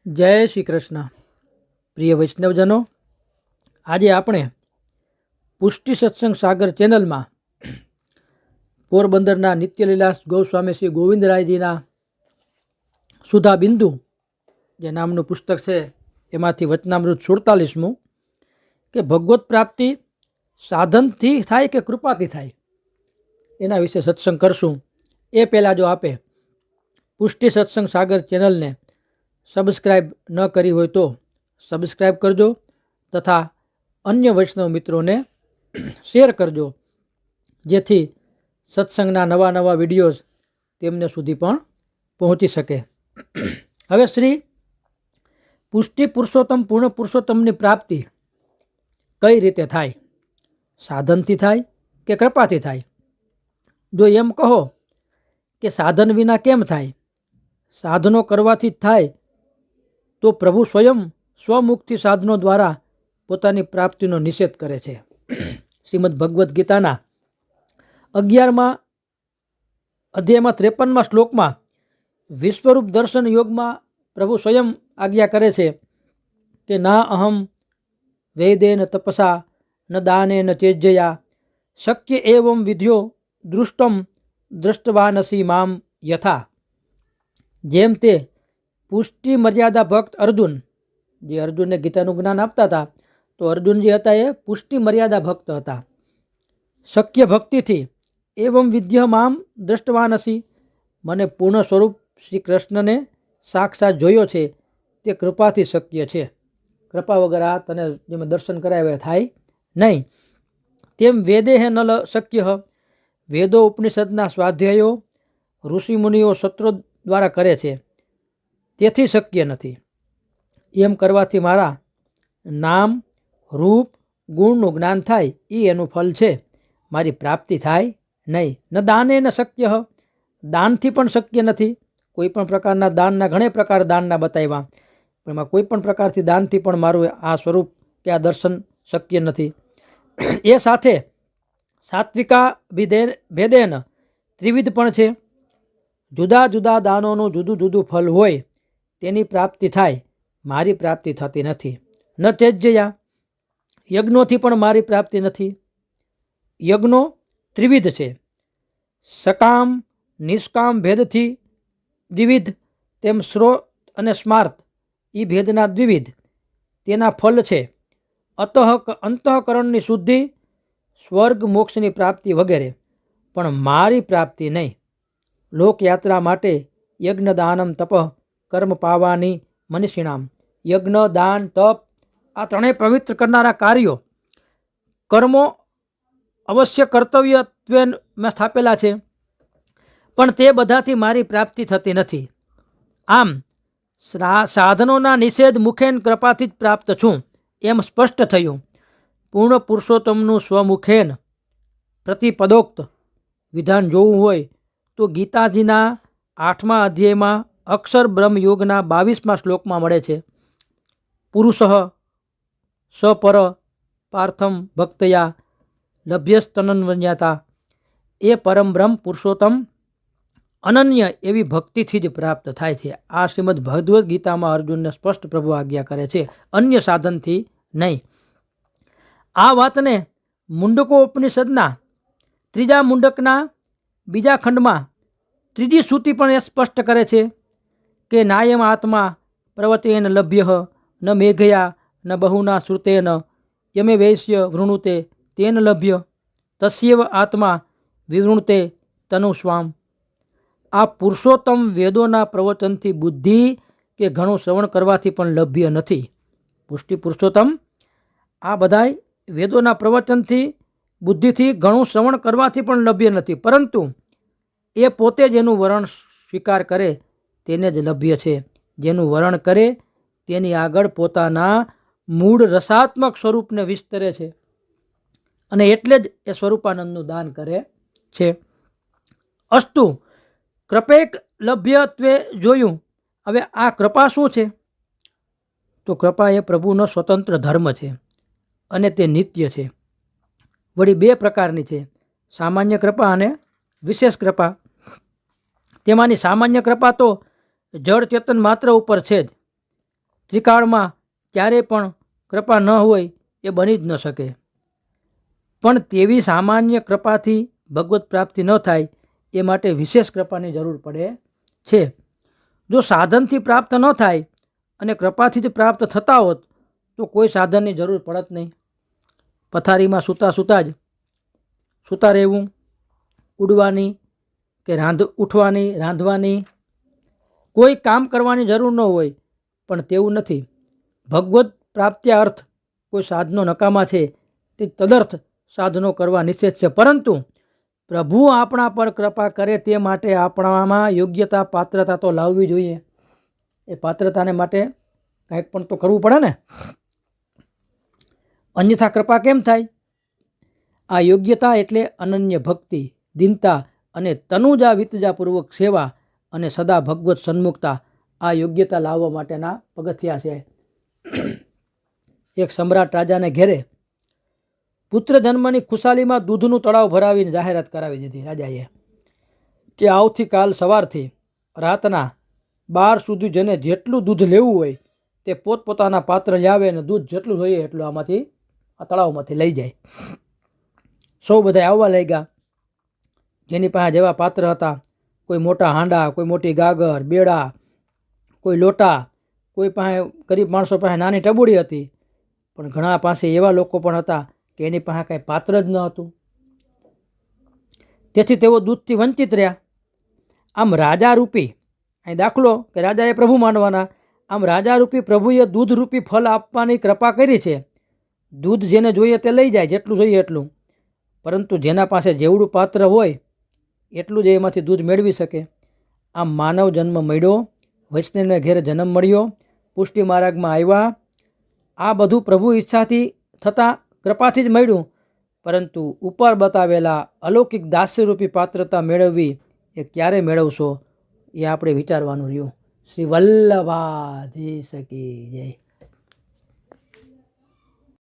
જય શ્રી કૃષ્ણ. પ્રિય વૈષ્ણવજનો, આજે આપણે પુષ્ટિ સત્સંગ સાગર ચેનલમાં પોરબંદરના નિત્યલીલાસ ગૌસ્વામી શ્રી ગોવિંદરાયજીના સુધા બિંદુ જે નામનું પુસ્તક છે એમાંથી વચનામૃત 47મું કે ભગવત પ્રાપ્તિ સાધનથી થાય કે કૃપાથી થાય એના વિશે સત્સંગ કરશું. એ પહેલાં જો આપે પુષ્ટિ સત્સંગ સાગર ચેનલને સબસ્ક્રાઈબ ન કરી હોય તો સબસ્ક્રાઈબ કરજો તથા અન્ય વૈષ્ણવ મિત્રોને શેર કરજો, જેથી સત્સંગના નવા નવા વિડીયોઝ તેમને સુધી પણ પહોંચી શકે. હવે શ્રી પુષ્ટિ પુરુષોત્તમ પૂર્ણ પુરુષોત્તમની પ્રાપ્તિ કઈ રીતે થાય? સાધનથી થાય કે કૃપાથી થાય? જો એમ કહો કે સાધન વિના કેમ થાય, સાધનો કરવાથી જ થાય, તો પ્રભુ સ્વયં સ્વમુખથી સાધનો દ્વારા પોતાની પ્રાપ્તિનો નિષેધ કરે છે. શ્રીમદ ભગવદ્ ગીતાના 11મા અધ્યાયમાં 53મા શ્લોકમાં વિશ્વરૂપ દર્શન યોગમાં પ્રભુ સ્વયં આજ્ઞા કરે છે કે ના અહમ વેદેન તપસા ન દાનેન ચેજ્જયા શક્ય એવં વિધ્યો દૃષ્ટમ દ્રષ્ટવાનસી મામ યથા. જેમ તે પુષ્ટિ મર્યાદા ભક્ત અર્જુન, જે અર્જુનને ગીતાનું જ્ઞાન આપતા હતા, તો અર્જુન જે હતા એ પુષ્ટિ મર્યાદા ભક્ત હતા. શક્ય ભક્તિથી એવમ વિદ્ય મામ દ્રષ્ટવાનસી, મને પૂર્ણ સ્વરૂપ શ્રી કૃષ્ણને સાક્ષાત જોયો છે, તે કૃપાથી શક્ય છે. કૃપા વગર આ તને જે દર્શન કરાવ્યા થાય નહીં. તેમ વેદે હે ન શક્ય, વેદો ઉપનિષદના સ્વાધ્યાયો ઋષિમુનિઓ સત્રો દ્વારા કરે છે, તેથી શક્ય નથી. એમ કરવાથી મારા નામ રૂપ ગુણનું જ્ઞાન થાય એ એનું ફળ છે, મારી પ્રાપ્તિ થાય નહીં. ન દાને ન શક્ય, દાનથી પણ શક્ય નથી. કોઈ પણ પ્રકારના દાનના ઘણા પ્રકાર દાનના બતાવ્યા, પણ એમાં કોઈ પણ પ્રકારથી દાનથી પણ મારું આ સ્વરૂપ કે આ દર્શન શક્ય નથી. એ સાથે સાત્વિકા ભેદેન ત્રિવિધ પણ છે. જુદા જુદા દાનોનું જુદું જુદું ફળ હોય, તેની પ્રાપ્તિ થાય, મારી પ્રાપ્તિ થતી નથી. ન તેજ્જયા, યજ્ઞોથી પણ મારી પ્રાપ્તિ નથી. યજ્ઞો ત્રિવિધ છે, સકામ નિષ્કામ ભેદથી દ્વિવિધ, તેમ શ્રોત અને સ્માર્ત એ ભેદના દ્વિવિધ, તેના ફળ છે. અંતઃકરણની શુદ્ધિ, સ્વર્ગ મોક્ષની પ્રાપ્તિ વગેરે, પણ મારી પ્રાપ્તિ નહીં. લોકયાત્રા માટે યજ્ઞ દાનમ તપ કર્મ પાવાની મનીષિણામ, યજ્ઞ દાન તપ આ ત્રણેય પવિત્ર કરનારા કાર્યો કર્મો અવશ્ય કર્તવ્યત્વે સ્થાપેલા છે, પણ તે બધાથી મારી પ્રાપ્તિ થતી નથી. આમ સાધનોના નિષેધ મુખેન કૃપાથી જ પ્રાપ્ત છું એમ સ્પષ્ટ થયું. પૂર્ણ પુરુષોત્તમનું સ્વમુખેન પ્રતિપદોક્ત વિધાન જોવું હોય તો ગીતાજીના 8મા અધ્યાયમાં અક્ષર બ્રહ્મ યોગના 22મા શ્લોકમાં મળે છે. પુરુષ સપર પાર્થમ ભક્તયા લભ્યસ્તનન્વન્યાતા, એ પરમ બ્રહ્મ પુરુષોત્તમ અનન્ય એવી ભક્તિથી જ પ્રાપ્ત થાય છે. આ શ્રીમદ ભગવદ્ ગીતામાં અર્જુનને સ્પષ્ટ પ્રભુ આજ્ઞા કરે છે, અન્ય સાધનથી નહીં. આ વાતને મુંડકો ઉપનિષદના 3જા મુંડકના 2જા ખંડમાં 3જી શ્રુતિ પણ એ સ્પષ્ટ કરે છે કે નાયમ આત્મા પ્રવચેન લભ્ય ન મેઘયા ન બહુના શ્રુતેન યમે વૈશ્ય વૃણુતે તેન લભ્ય તસ્યવ આત્મા વિવૃણુતે તનુ સ્વામ. આ પુરુષોત્તમ વેદોના પ્રવચનથી બુદ્ધિ કે ઘણું શ્રવણ કરવાથી પણ લભ્ય નથી. પુષ્ટિ પુરુષોત્તમ આ બધાય વેદોના પ્રવચનથી બુદ્ધિથી ઘણું શ્રવણ કરવાથી પણ લભ્ય નથી, પરંતુ એ પોતે જેનું વરણ સ્વીકાર કરે તેને જ લભ્ય છે. જેનું વરણ કરે તેની આગળ પોતાના મૂળ રસાત્મક સ્વરૂપને વિસ્તરે છે, અને એટલે જ એ સ્વરૂપાનંદનું દાન કરે છે. અસ્તુ કૃપેક લભ્યત્વે જોયું. હવે આ કૃપા શું છે? તો કૃપા એ પ્રભુનો સ્વતંત્ર ધર્મ છે અને તે નિત્ય છે. વળી 2 પ્રકારની છે, સામાન્ય કૃપા અને વિશેષ કૃપા. તેમાંની સામાન્ય કૃપા તો જળ ચેતન માત્ર ઉપર છે જ, ત્રિકાળમાં ક્યારેય પણ કૃપા ન હોય એ બની જ ન શકે. પણ તેવી સામાન્ય કૃપાથી ભગવત પ્રાપ્તિ ન થાય એ માટે વિશેષ કૃપાની જરૂર પડે છે. જો સાધનથી પ્રાપ્ત ન થાય અને કૃપાથી જ પ્રાપ્ત થતા હોત તો કોઈ સાધનની જરૂર પડત નહીં. પથારીમાં સૂતા રહેવું, ઉડવાની કે ઉઠવાની, રાંધવાની, કોઈ કામ કરવાની જરૂર ન હોય. પણ તેવું નથી. ભગવત પ્રાપ્ત્યા અર્થ કોઈ સાધનો નકામા છે તે તદર્થ સાધનો કરવા નિષેધ છે. પરંતુ પ્રભુ આપણા પર કૃપા કરે તે માટે આપણામાં યોગ્યતા, પાત્રતા તો લાવવી જોઈએ. એ પાત્રતાને માટે કંઈક પણ તો કરવું પડે ને. અન્યથા કૃપા કેમ થાય? આ યોગ્યતા એટલે અનન્ય ભક્તિ, દીનતા અને તનુજા વિતજાપૂર્વક સેવા અને સદા ભગવત સન્મુખતા. આ યોગ્યતા લાવવા માટેના પગથિયા છે. એક સમ્રાટ રાજાને ઘેરે પુત્ર જન્મની ખુશાલીમાં દૂધનું તળાવ ભરાવીને જાહેરાત કરાવી દીધી રાજાએ કે આવતીકાલ સવારથી રાતના 12 સુધી જેને જેટલું દૂધ લેવું હોય તે પોતપોતાના પાત્ર લાવે અને દૂધ જેટલું જોઈએ એટલું આ તળાવમાંથી લઈ જાય. સૌ બધા આવવા લાગ્યા. જેની પાસે જેવા પાત્ર હતા, કોઈ મોટા હાંડા, કોઈ મોટી ગાગર, બેડા, કોઈ લોટા, કોઈ પાસે ગરીબ માણસો પાસે નાની ટબુડી હતી. પણ ઘણા પાસે એવા લોકો પણ હતા કે એની પાસે કાંઈ પાત્ર જ ન હતું. તેથી તેઓ દૂધથી વંચિત રહ્યા. આમ રાજારૂપી, અહીં દાખલો કે રાજાએ પ્રભુ માનવાના, આમ રાજારૂપી પ્રભુએ દૂધરૂપી ફળ આપવાની કૃપા કરી છે. દૂધ જેને જોઈએ તે લઈ જાય, જેટલું જોઈએ એટલું. પરંતુ જેના પાસે જેવડું પાત્ર હોય એટલું જ એમાંથી દૂધ મેળવી શકે. આમ માનવ જન્મ મળ્યો, વૈષ્ણવને ઘેર જન્મ મળ્યો, પુષ્ટિ માર્ગમાં આવ્યા. આ બધું પ્રભુ ઈચ્છાથી થતાં કૃપાથી જ મળ્યું. પરંતુ ઉપર બતાવેલા અલૌકિક દાસ્યરૂપી પાત્રતા મેળવવી એ ક્યારે મેળવશો એ આપણે વિચારવાનું રહ્યું. શ્રી વલ્લભાધીશ કી જય.